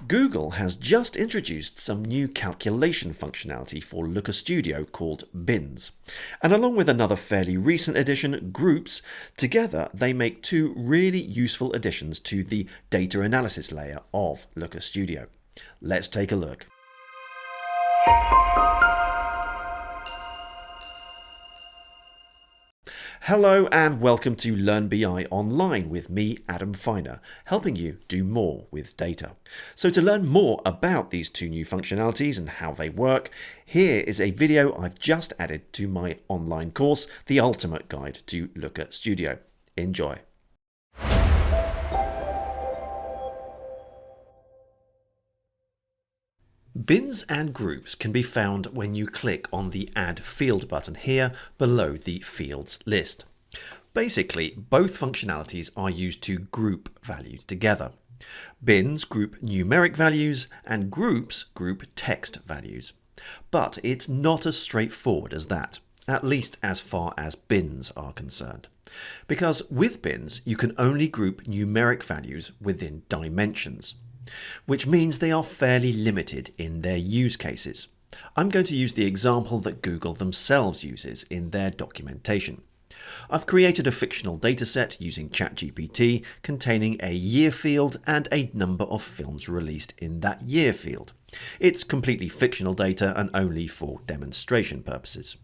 Google has just introduced some new calculation functionality for Looker Studio called bins. And along with another fairly recent addition, groups, together they make two really useful additions to the data analysis layer of Looker Studio. Let's take a look. Hello and welcome to Learn BI Online with me, Adam Finer, helping you do more with data. So to learn more about these two new functionalities and how they work, here is a video I've just added to my online course, The Ultimate Guide to Looker Studio. Enjoy. Bins and groups can be found when you click on the Add Field button here below the fields list. Basically, both functionalities are used to group values together. Bins group numeric values and groups group text values. But it's not as straightforward as that, at least as far as bins are concerned. Because with bins, you can only group numeric values within dimensions, which means they are fairly limited in their use cases. I'm going to use the example that Google themselves uses in their documentation. I've created a fictional dataset using ChatGPT containing a year field and a number of films released in that year field. It's completely fictional data and only for demonstration purposes.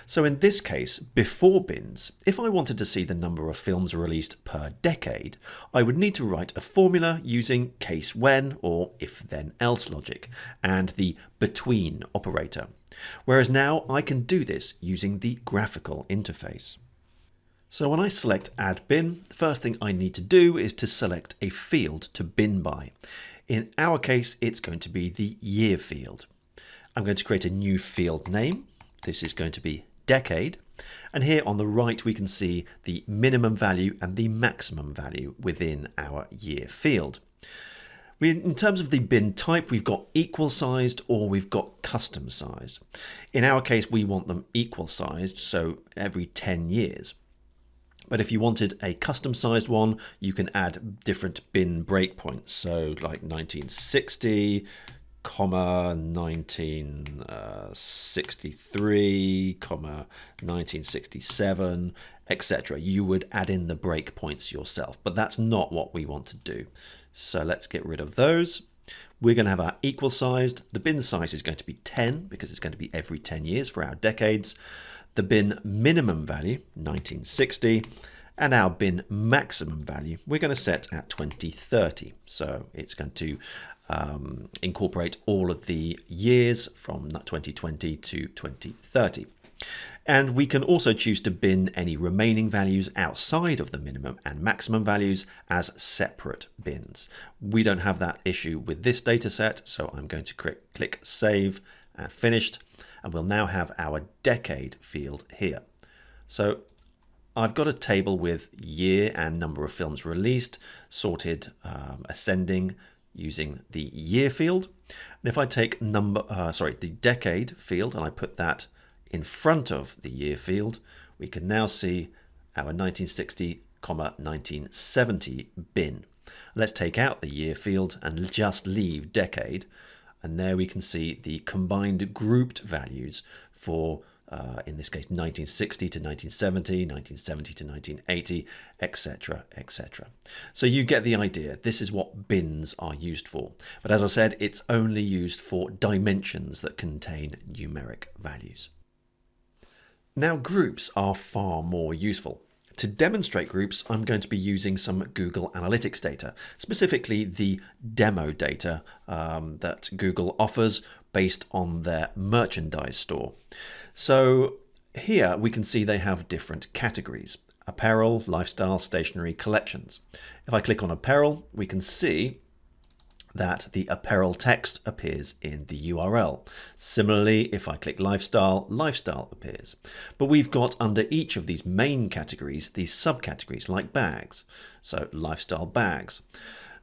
So in this case, before bins, if I wanted to see the number of films released per decade, I would need to write a formula using case when or if then else logic and the between operator. Whereas now I can do this using the graphical interface. So when I select Add Bin, the first thing I need to do is to select a field to bin by. In our case, it's going to be the year field. I'm going to create a new field name. This is going to be decade. And here on the right, we can see the minimum value and the maximum value within our year field. In terms of the bin type, we've got equal sized or we've got custom sized. In our case, we want them equal sized, so every 10 years. But if you wanted a custom sized one, you can add different bin breakpoints. So like 1960, 1963, 1967, etc. You would add in the breakpoints yourself, but that's not what we want to do. So let's get rid of those. We're going to have our equal sized. The bin size is going to be 10 because it's going to be every 10 years for our decades. The bin minimum value, 1960, and our bin maximum value, we're going to set at 2030. So it's going to incorporate all of the years from 2020 to 2030. And we can also choose to bin any remaining values outside of the minimum and maximum values as separate bins. We don't have that issue with this data set, so I'm going to click Save and Finished. And we'll now have our decade field here. So I've got a table with year and number of films released, sorted ascending using the year field. And if I take the decade field and I put that in front of the year field, we can now see our 1960, 1970 bin. Let's take out the year field and just leave decade. And there we can see the combined grouped values for, in this case, 1960 to 1970, 1970 to 1980, etc., etc. So you get the idea. This is what bins are used for. But as I said, it's only used for dimensions that contain numeric values. Now, groups are far more useful. To demonstrate groups, I'm going to be using some Google Analytics data, specifically the demo data that Google offers based on their merchandise store. So here we can see they have different categories: apparel, lifestyle, stationery, collections. If I click on apparel, we can see that the apparel text appears in the URL. Similarly, if I click lifestyle, lifestyle appears. But we've got under each of these main categories, these subcategories like bags. So lifestyle bags.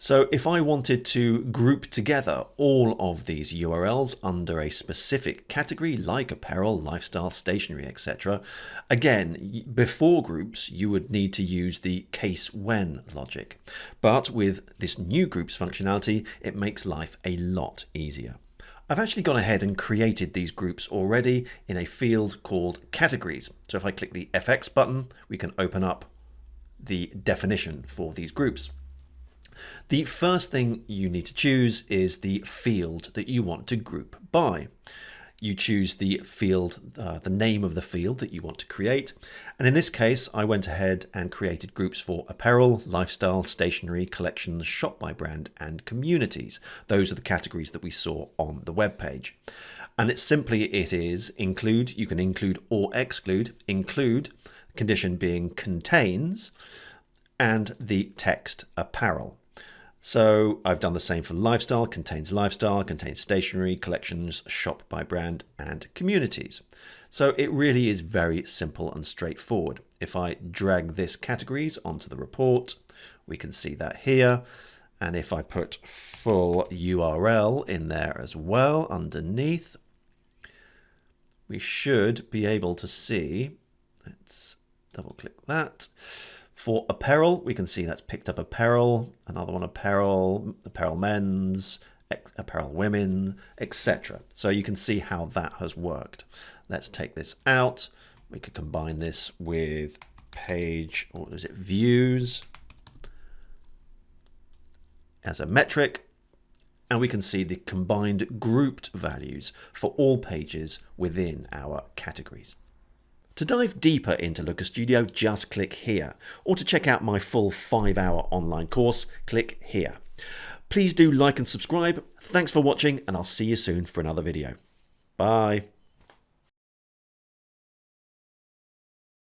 So if I wanted to group together all of these URLs under a specific category like apparel, lifestyle, stationery, etc., again, before groups, you would need to use the case when logic. But with this new groups functionality, it makes life a lot easier. I've actually gone ahead and created these groups already in a field called categories. So if I click the FX button, we can open up the definition for these groups. The first thing you need to choose is the field that you want to group by. You choose the field, the name of the field that you want to create. And in this case, I went ahead and created groups for apparel, lifestyle, stationery, collections, shop by brand, and communities. Those are the categories that we saw on the web page. And it is include, you can include or exclude, include, condition being contains, and the text apparel. So I've done the same for lifestyle, contains stationery, collections, shop by brand, and communities. So it really is very simple and straightforward. If I drag this categories onto the report, we can see that here. And if I put full URL in there as well underneath, we should be able to see, let's double click that. For apparel, we can see that's picked up apparel, another one apparel, apparel men's, apparel women, etc. So you can see how that has worked. Let's take this out. We could combine this with page, or is it views, as a metric. And we can see the combined grouped values for all pages within our categories. To dive deeper into Looker Studio, just click here. Or to check out my full 5-hour online course, click here. Please do like and subscribe. Thanks for watching, and I'll see you soon for another video. Bye.